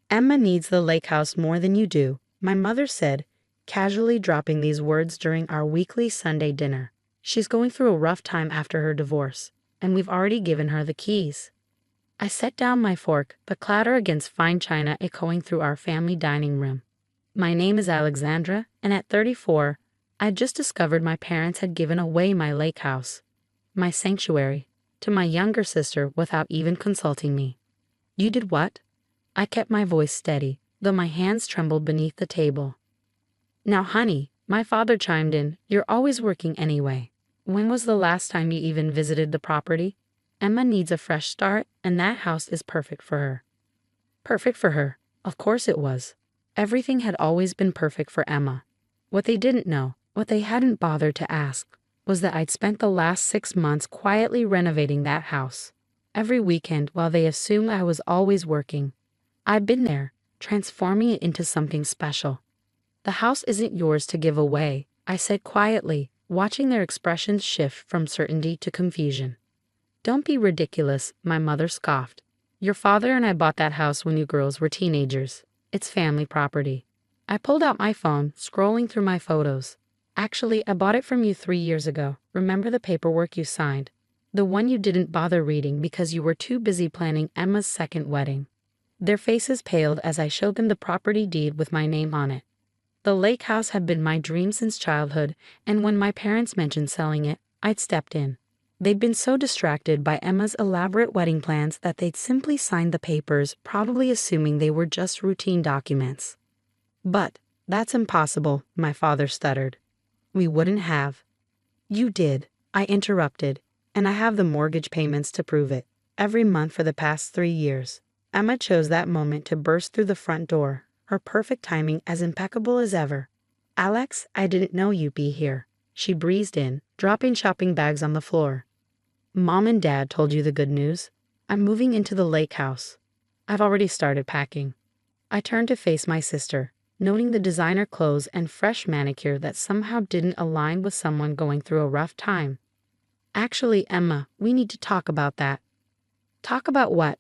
Emma needs the lake house more than you do, my mother said, casually dropping these words during our weekly Sunday dinner. She's going through a rough time after her divorce, and we've already given her the keys. I set down my fork, the clatter against fine china echoing through our family dining room. My name is Alexandra, and at 34, I'd just discovered my parents had given away my lake house, my sanctuary, to my younger sister without even consulting me. You did what? I kept my voice steady, though my hands trembled beneath the table. Now, honey, my father chimed in, you're always working anyway. When was the last time you even visited the property? Emma needs a fresh start, and that house is perfect for her. Perfect for her. Of course it was. Everything had always been perfect for Emma. What they didn't know, what they hadn't bothered to ask, was that I'd spent the last 6 months quietly renovating that house. Every weekend, while they assumed I was always working, I'd been there, transforming it into something special. The house isn't yours to give away, I said quietly, watching their expressions shift from certainty to confusion. Don't be ridiculous, my mother scoffed. Your father and I bought that house when you girls were teenagers. It's family property. I pulled out my phone, scrolling through my photos. Actually, I bought it from you 3 years ago. Remember the paperwork you signed? The one you didn't bother reading because you were too busy planning Emma's second wedding. Their faces paled as I showed them the property deed with my name on it. The lake house had been my dream since childhood, and when my parents mentioned selling it, I'd stepped in. They'd been so distracted by Emma's elaborate wedding plans that they'd simply signed the papers, probably assuming they were just routine documents. But that's impossible, my father stuttered. We wouldn't have. You did, I interrupted, and I have the mortgage payments to prove it. Every month for the past 3 years. Emma chose that moment to burst through the front door, her perfect timing as impeccable as ever. Alex, I didn't know you'd be here. She breezed in, dropping shopping bags on the floor. Mom and Dad told you the good news. I'm moving into the lake house. I've already started packing. I turned to face my sister, noting the designer clothes and fresh manicure that somehow didn't align with someone going through a rough time. Actually, Emma, we need to talk about that. Talk about what?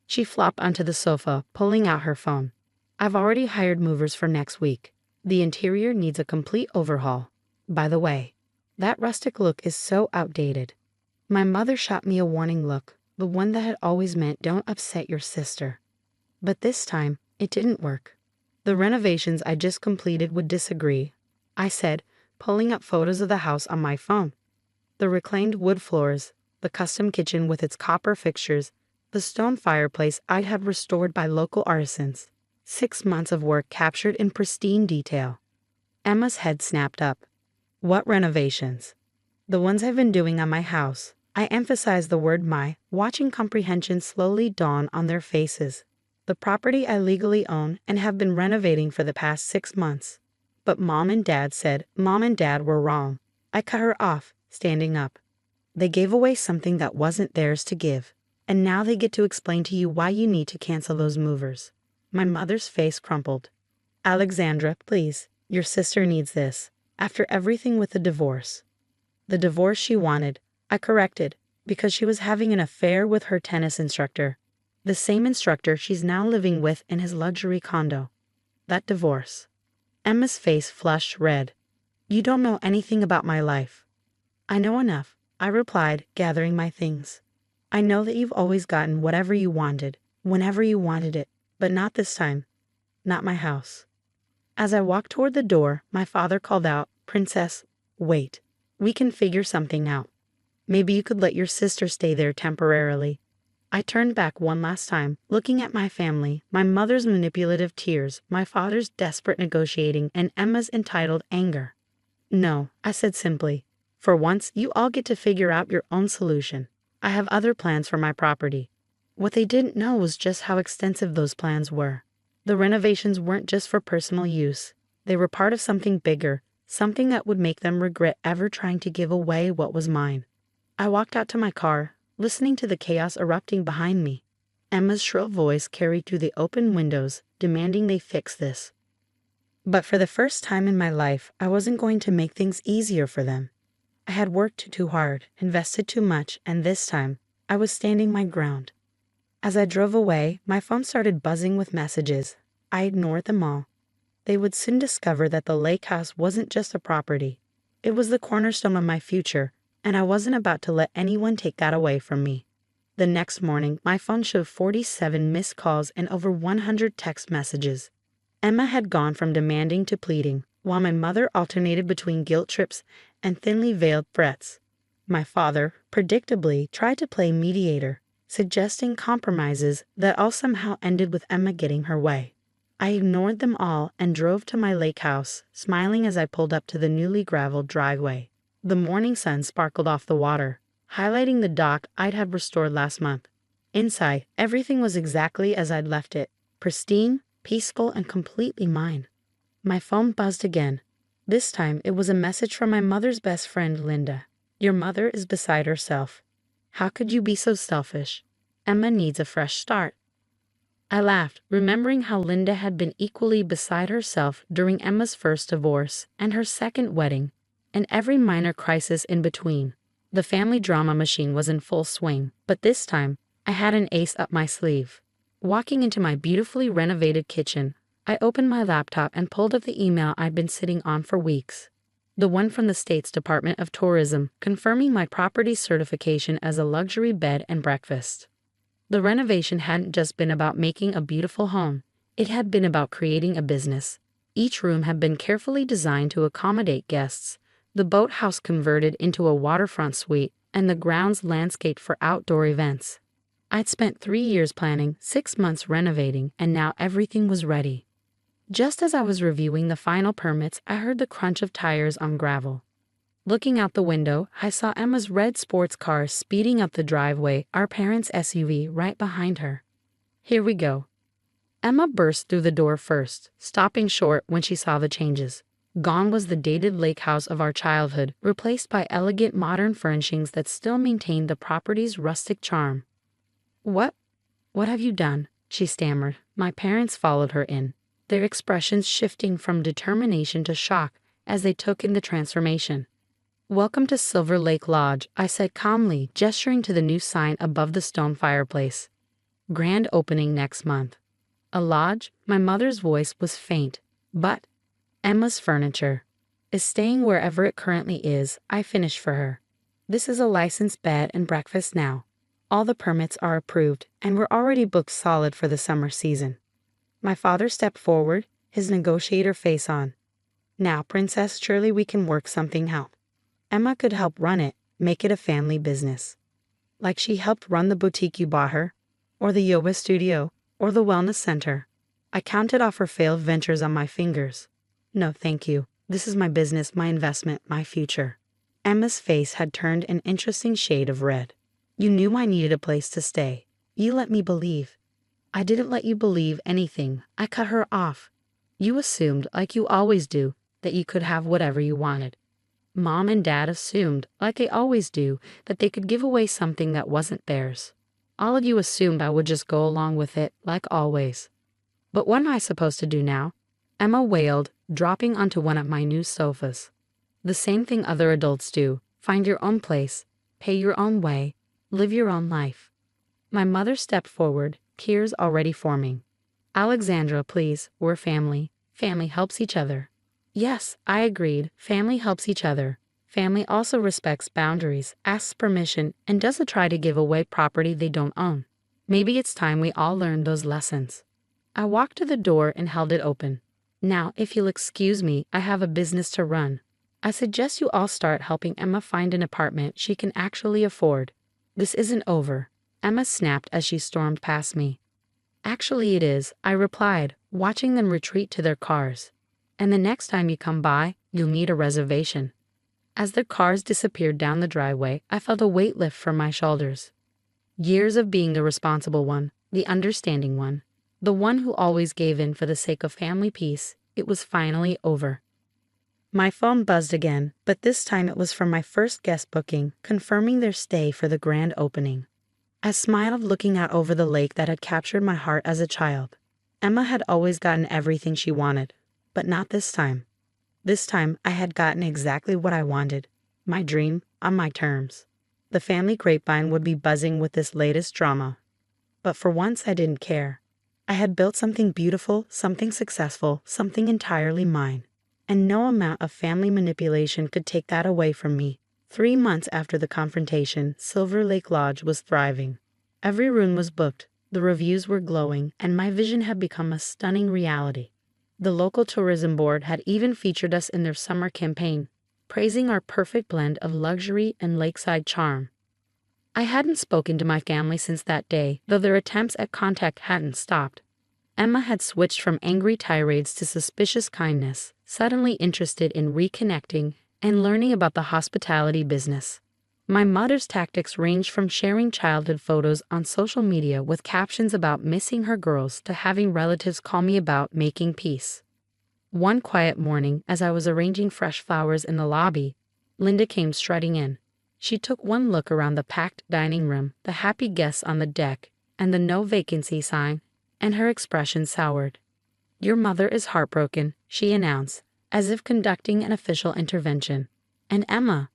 She flopped onto the sofa, pulling out her phone. I've already hired movers for next week. The interior needs a complete overhaul. By the way, that rustic look is so outdated. My mother shot me a warning look, the one that had always meant don't upset your sister. But this time, it didn't work. The renovations I just completed would disagree, I said, pulling up photos of the house on my phone. The reclaimed wood floors, the custom kitchen with its copper fixtures, the stone fireplace I'd had restored by local artisans. 6 months of work captured in pristine detail. Emma's head snapped up. What renovations? The ones I've been doing on my house. I emphasized the word my, watching comprehension slowly dawn on their faces. The property I legally own and have been renovating for the past 6 months. But Mom and Dad were wrong. I cut her off, standing up. They gave away something that wasn't theirs to give. And now they get to explain to you why you need to cancel those movers. My mother's face crumpled. Alexandra, please, your sister needs this. After everything with the divorce. The divorce she wanted, I corrected, because she was having an affair with her tennis instructor. The same instructor she's now living with in his luxury condo. That divorce. Emma's face flushed red. You don't know anything about my life. I know enough, I replied, gathering my things. I know that you've always gotten whatever you wanted, whenever you wanted it, but not this time. Not my house. As I walked toward the door, my father called out, Princess, wait. We can figure something out. Maybe you could let your sister stay there temporarily. I turned back one last time, looking at my family, my mother's manipulative tears, my father's desperate negotiating, and Emma's entitled anger. No, I said simply. For once, you all get to figure out your own solution. I have other plans for my property. What they didn't know was just how extensive those plans were. The renovations weren't just for personal use. They were part of something bigger, something that would make them regret ever trying to give away what was mine. I walked out to my car, listening to the chaos erupting behind me. Emma's shrill voice carried through the open windows, demanding they fix this. But for the first time in my life, I wasn't going to make things easier for them. I had worked too hard, invested too much, and this time, I was standing my ground. As I drove away, my phone started buzzing with messages. I ignored them all. They would soon discover that the lake house wasn't just a property. It was the cornerstone of my future, and I wasn't about to let anyone take that away from me. The next morning, my phone showed 47 missed calls and over 100 text messages. Emma had gone from demanding to pleading, while my mother alternated between guilt trips and thinly veiled threats. My father, predictably, tried to play mediator, suggesting compromises that all somehow ended with Emma getting her way. I ignored them all and drove to my lake house, smiling as I pulled up to the newly graveled driveway. The morning sun sparkled off the water, highlighting the dock I'd had restored last month. Inside, everything was exactly as I'd left it, pristine, peaceful, and completely mine. My phone buzzed again. This time it was a message from my mother's best friend, Linda. "Your mother is beside herself. How could you be so selfish? Emma needs a fresh start." I laughed, remembering how Linda had been equally beside herself during Emma's first divorce and her second wedding, and every minor crisis in between. The family drama machine was in full swing, but this time, I had an ace up my sleeve. Walking into my beautifully renovated kitchen, I opened my laptop and pulled up the email I'd been sitting on for weeks. The one from the state's Department of Tourism, confirming my property certification as a luxury bed and breakfast. The renovation hadn't just been about making a beautiful home, it had been about creating a business. Each room had been carefully designed to accommodate guests, the boathouse converted into a waterfront suite, and the grounds landscaped for outdoor events. I'd spent 3 years planning, 6 months renovating, and now everything was ready. Just as I was reviewing the final permits, I heard the crunch of tires on gravel. Looking out the window, I saw Emma's red sports car speeding up the driveway, our parents' SUV right behind her. "Here we go." Emma burst through the door first, stopping short when she saw the changes. Gone was the dated lake house of our childhood, replaced by elegant modern furnishings that still maintained the property's rustic charm. What have you done?" she stammered. My parents followed her in, their expressions shifting from determination to shock as they took in the transformation. "Welcome to Silver Lake Lodge," I said calmly, gesturing to the new sign above the stone fireplace. "Grand opening next month." "A lodge?" My mother's voice was faint. "But Emma's furniture is staying wherever it currently is. I finished for her. This is a licensed bed and breakfast now. All the permits are approved, and we're already booked solid for the summer season." My father stepped forward, his negotiator face on. "Now, Princess, surely we can work something out. Emma could help run it, make it a family business. Like she helped run the boutique you bought her, or the yoga studio, or the wellness center." I counted off her failed ventures on my fingers. "No, thank you. This is my business, my investment, my future." Emma's face had turned an interesting shade of red. "You knew I needed a place to stay. You let me believe." "I didn't let you believe anything. I cut her off. You assumed, like you always do, that you could have whatever you wanted. Mom and Dad assumed, like they always do, that they could give away something that wasn't theirs. All of you assumed I would just go along with it, like always. But what am I supposed to do now?" Emma wailed, dropping onto one of my new sofas. "The same thing other adults do. Find your own place, pay your own way, live your own life." My mother stepped forward, tears already forming. "Alexandra, please, we're family. Family helps each other." Yes, I agreed. Family helps each other. Family also respects boundaries, asks permission, and doesn't try to give away property they don't own. Maybe it's time we all learned those lessons. I walked to the door and held it open. "Now, if you'll excuse me, I have a business to run. I suggest you all start helping Emma find an apartment she can actually afford. This isn't over," Emma snapped as she stormed past me. "Actually it is," I replied, watching them retreat to their cars. "And the next time you come by, you'll need a reservation." As their cars disappeared down the driveway, I felt a weight lift from my shoulders. Years of being the responsible one, the understanding one, the one who always gave in for the sake of family peace, it was finally over. My phone buzzed again, but this time it was from my first guest booking, confirming their stay for the grand opening. I smiled, looking out over the lake that had captured my heart as a child. Emma had always gotten everything she wanted, but not this time. This time I had gotten exactly what I wanted, my dream on my terms. The family grapevine would be buzzing with this latest drama. But for once I didn't care. I had built something beautiful, something successful, something entirely mine. And no amount of family manipulation could take that away from me. 3 months after the confrontation, Silver Lake Lodge was thriving. Every room was booked, the reviews were glowing, and my vision had become a stunning reality. The local tourism board had even featured us in their summer campaign, praising our perfect blend of luxury and lakeside charm. I hadn't spoken to my family since that day, though their attempts at contact hadn't stopped. Emma had switched from angry tirades to suspicious kindness, suddenly interested in reconnecting and learning about the hospitality business. My mother's tactics ranged from sharing childhood photos on social media with captions about missing her girls to having relatives call me about making peace. One quiet morning, as I was arranging fresh flowers in the lobby, Linda came strutting in. She took one look around the packed dining room, the happy guests on the deck, and the no vacancy sign, and her expression soured. "Your mother is heartbroken," she announced, as if conducting an official intervention. "And Emma?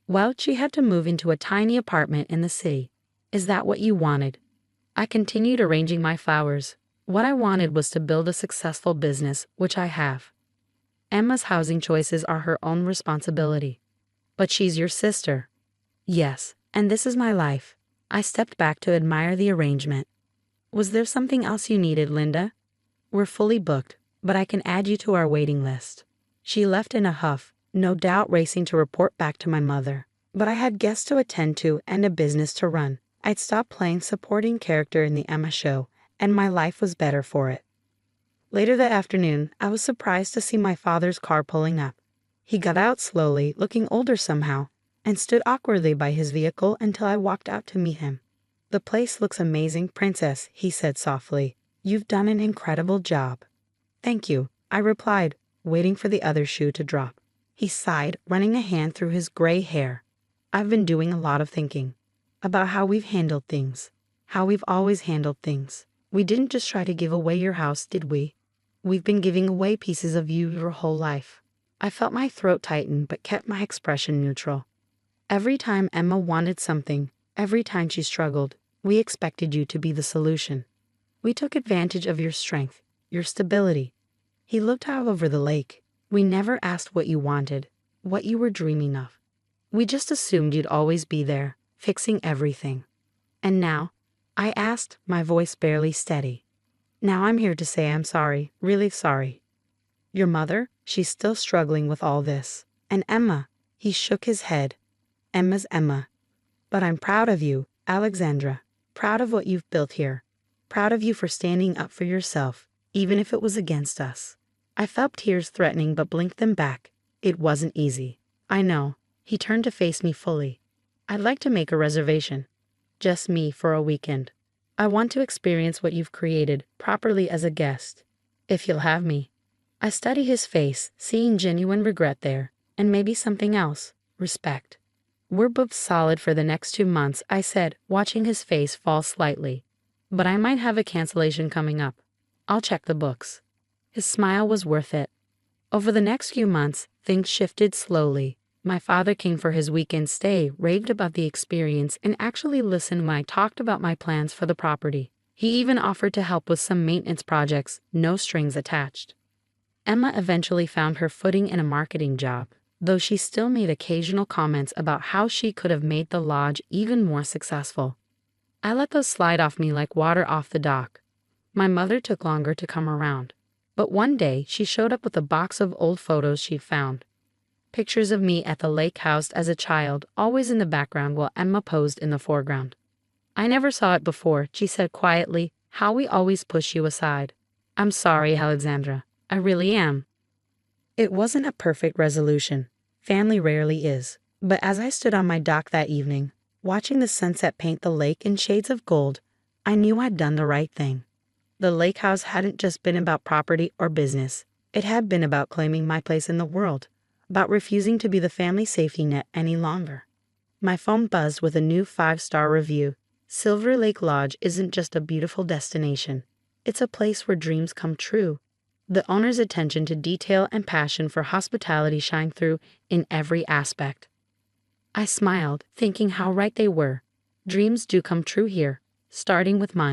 Well, she had to move into a tiny apartment in the city. Is that what you wanted?" I continued arranging my flowers. What I wanted was to build a successful business, which I have. Emma's housing choices are her own responsibility. But she's your sister. Yes, and this is my life. I stepped back to admire the arrangement. Was there something else you needed, Linda? We're fully booked, but I can add you to our waiting list. She left in a huff, no doubt racing to report back to my mother. But I had guests to attend to and a business to run. I'd stopped playing supporting character in the Emma show, and my life was better for it. Later that afternoon, I was surprised to see my father's car pulling up. He got out slowly, looking older somehow, and stood awkwardly by his vehicle until I walked out to meet him. "The place looks amazing, Princess," he said softly. "You've done an incredible job." "Thank you," I replied, waiting for the other shoe to drop. He sighed, running a hand through his gray hair. "I've been doing a lot of thinking about how we've handled things, how we've always handled things. We didn't just try to give away your house, did we? We've been giving away pieces of you your whole life." I felt my throat tighten but kept my expression neutral. "Every time Emma wanted something, every time she struggled, we expected you to be the solution. We took advantage of your strength, your stability." He looked out over the lake. "We never asked what you wanted, what you were dreaming of. We just assumed you'd always be there, fixing everything. And now," I asked, my voice barely steady, "now I'm here to say I'm sorry, really sorry." "Your mother? She's still struggling with all this. And Emma," he shook his head. "Emma's Emma. But I'm proud of you, Alexandra. Proud of what you've built here. Proud of you for standing up for yourself, even if it was against us." I felt tears threatening but blinked them back. It wasn't easy. "I know." He turned to face me fully. "I'd like to make a reservation. Just me for a weekend. I want to experience what you've created properly as a guest. If you'll have me." I studied his face, seeing genuine regret there, and maybe something else, respect. "We're booked solid for the next 2 months," I said, watching his face fall slightly. "But I might have a cancellation coming up. I'll check the books." His smile was worth it. Over the next few months, things shifted slowly. My father came for his weekend stay, raved about the experience, and actually listened when I talked about my plans for the property. He even offered to help with some maintenance projects, no strings attached. Emma eventually found her footing in a marketing job, though she still made occasional comments about how she could have made the lodge even more successful. I let those slide off me like water off the dock. My mother took longer to come around, but one day she showed up with a box of old photos she'd found. Pictures of me at the lake housed as a child, always in the background while Emma posed in the foreground. "I never saw it before," she said quietly, "how we always push you aside. I'm sorry, Alexandra. I really am." It wasn't a perfect resolution. Family rarely is. But as I stood on my dock that evening, watching the sunset paint the lake in shades of gold, I knew I'd done the right thing. The lake house hadn't just been about property or business. It had been about claiming my place in the world, about refusing to be the family safety net any longer. My phone buzzed with a new 5-star review. "Silver Lake Lodge isn't just a beautiful destination. It's a place where dreams come true." The owner's attention to detail and passion for hospitality shined through in every aspect. I smiled, thinking how right they were. Dreams do come true here, starting with mine.